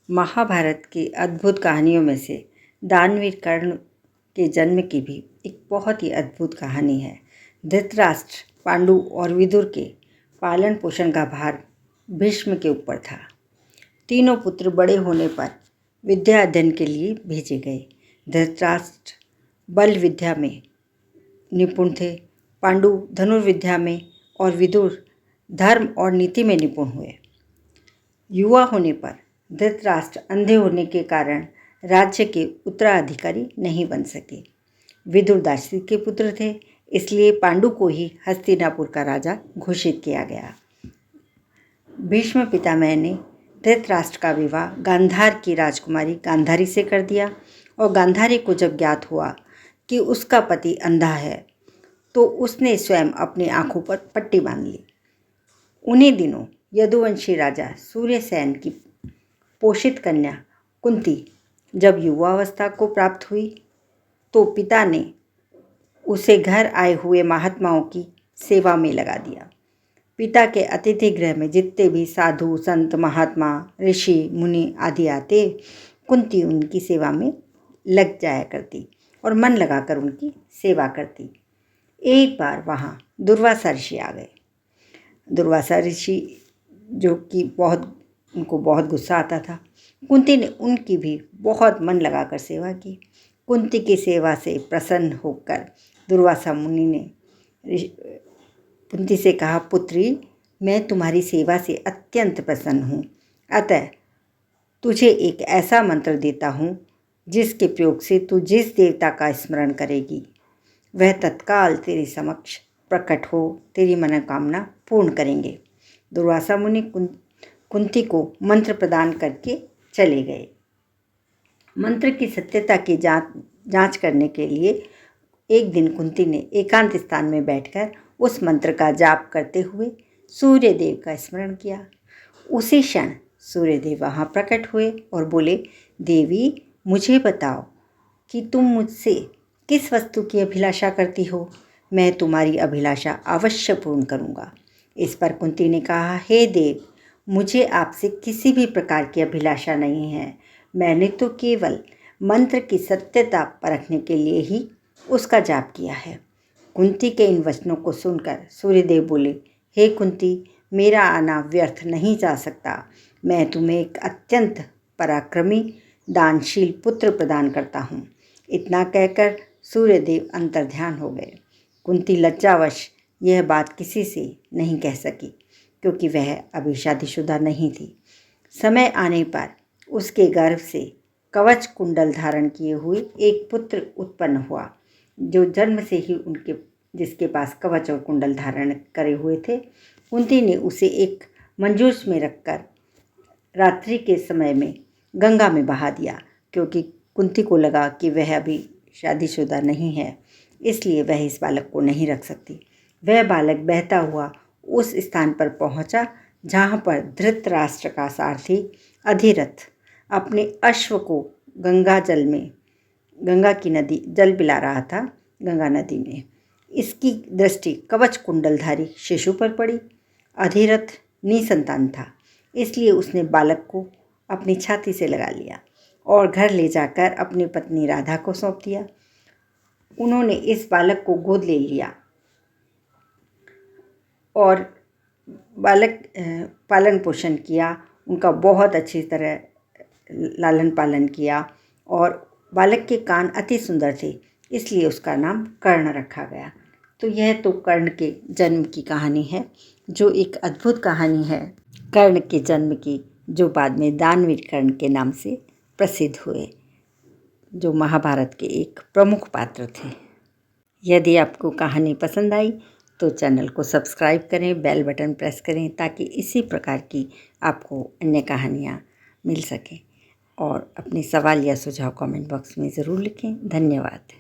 महाभारत की अद्भुत कहानियों में से दानवीर कर्ण के जन्म की भी एक बहुत ही अद्भुत कहानी है। धृतराष्ट्र, पांडु और विदुर के पालन पोषण का भार भीष्म के ऊपर था। तीनों पुत्र बड़े होने पर विद्या अध्ययन के लिए भेजे गए। धृतराष्ट्र बल विद्या में निपुण थे, पांडु धनुर्विद्या में और विदुर धर्म और नीति में निपुण हुए। युवा होने पर धृतराष्ट्र अंधे होने के कारण राज्य के उत्तराधिकारी नहीं बन सके। विदुर दासी के पुत्र थे, इसलिए पांडु को ही हस्तिनापुर का राजा घोषित किया गया। भीष्म पितामह ने धृतराष्ट्र का विवाह गांधार की राजकुमारी गांधारी से कर दिया और गांधारी को जब ज्ञात हुआ कि उसका पति अंधा है तो उसने स्वयं अपनी आंखों पर पट्टी बांध ली। उन्हीं दिनों यदुवंशी राजा सूर्यसेन की पोषित कन्या कुंती जब युवावस्था को प्राप्त हुई तो पिता ने उसे घर आए हुए महात्माओं की सेवा में लगा दिया। पिता के अतिथि गृह में जितने भी साधु संत महात्मा ऋषि मुनि आदि आते, कुंती उनकी सेवा में लग जाया करती और मन लगाकर उनकी सेवा करती। एक बार वहाँ दुर्वासा ऋषि आ गए। दुर्वासा ऋषि जो कि उनको बहुत गुस्सा आता था। कुंती ने उनकी भी बहुत मन लगाकर सेवा की। कुंती की सेवा से प्रसन्न होकर दुर्वासा मुनि ने कुंती से कहा, पुत्री, मैं तुम्हारी सेवा से अत्यंत प्रसन्न हूँ, अतः तुझे एक ऐसा मंत्र देता हूँ जिसके प्रयोग से तू जिस देवता का स्मरण करेगी वह तत्काल तेरे समक्ष प्रकट हो तेरी मनोकामना पूर्ण करेंगे। दुर्वासा मुनि कुंती को मंत्र प्रदान करके चले गए। मंत्र की सत्यता की जांच करने के लिए एक दिन कुंती ने एकांत स्थान में बैठकर उस मंत्र का जाप करते हुए सूर्यदेव का स्मरण किया। उसी क्षण सूर्यदेव वहाँ प्रकट हुए और बोले, देवी, मुझे बताओ कि तुम मुझसे किस वस्तु की अभिलाषा करती हो। मैं तुम्हारी अभिलाषा अवश्य पूर्ण करूँगा। इस पर कुंती ने कहा, हे देव, मुझे आपसे किसी भी प्रकार की अभिलाषा नहीं है। मैंने तो केवल मंत्र की सत्यता परखने के लिए ही उसका जाप किया है। कुंती के इन वचनों को सुनकर सूर्यदेव बोले, हे कुंती, मेरा आना व्यर्थ नहीं जा सकता। मैं तुम्हें एक अत्यंत पराक्रमी दानशील पुत्र प्रदान करता हूँ। इतना कहकर सूर्यदेव अंतर्ध्यान हो गए। कुंती लज्जावश यह बात किसी से नहीं कह सकी क्योंकि वह अभी शादीशुदा नहीं थी। समय आने पर उसके गर्भ से कवच कुंडल धारण किए हुए एक पुत्र उत्पन्न हुआ, जो जन्म से ही जिसके पास कवच और कुंडल धारण करे हुए थे। कुंती ने उसे एक मंजूष में रखकर रात्रि के समय में गंगा में बहा दिया, क्योंकि कुंती को लगा कि वह अभी शादीशुदा नहीं है, इसलिए वह इस बालक को नहीं रख सकती। वह बालक बहता हुआ उस स्थान पर पहुंचा जहां पर धृतराष्ट्र का सारथी अधिरथ अपने अश्व को गंगा की नदी जल पिला रहा था। गंगा नदी में इसकी दृष्टि कवच कुंडलधारी शिशु पर पड़ी। अधिरथ निसंतान था, इसलिए उसने बालक को अपनी छाती से लगा लिया और घर ले जाकर अपनी पत्नी राधा को सौंप दिया। उन्होंने इस बालक को गोद ले लिया और बालक पालन पोषण किया, उनका बहुत अच्छी तरह लालन पालन किया और बालक के कान अति सुंदर थे, इसलिए उसका नाम कर्ण रखा गया। तो यह तो कर्ण के जन्म की कहानी है, जो एक अद्भुत कहानी है कर्ण के जन्म की, जो बाद में दानवीर कर्ण के नाम से प्रसिद्ध हुए, जो महाभारत के एक प्रमुख पात्र थे। यदि आपको कहानी पसंद आई तो चैनल को सब्सक्राइब करें, बेल बटन प्रेस करें ताकि इसी प्रकार की आपको अन्य कहानियाँ मिल सकें। और अपने सवाल या सुझाव कमेंट बॉक्स में ज़रूर लिखें। धन्यवाद।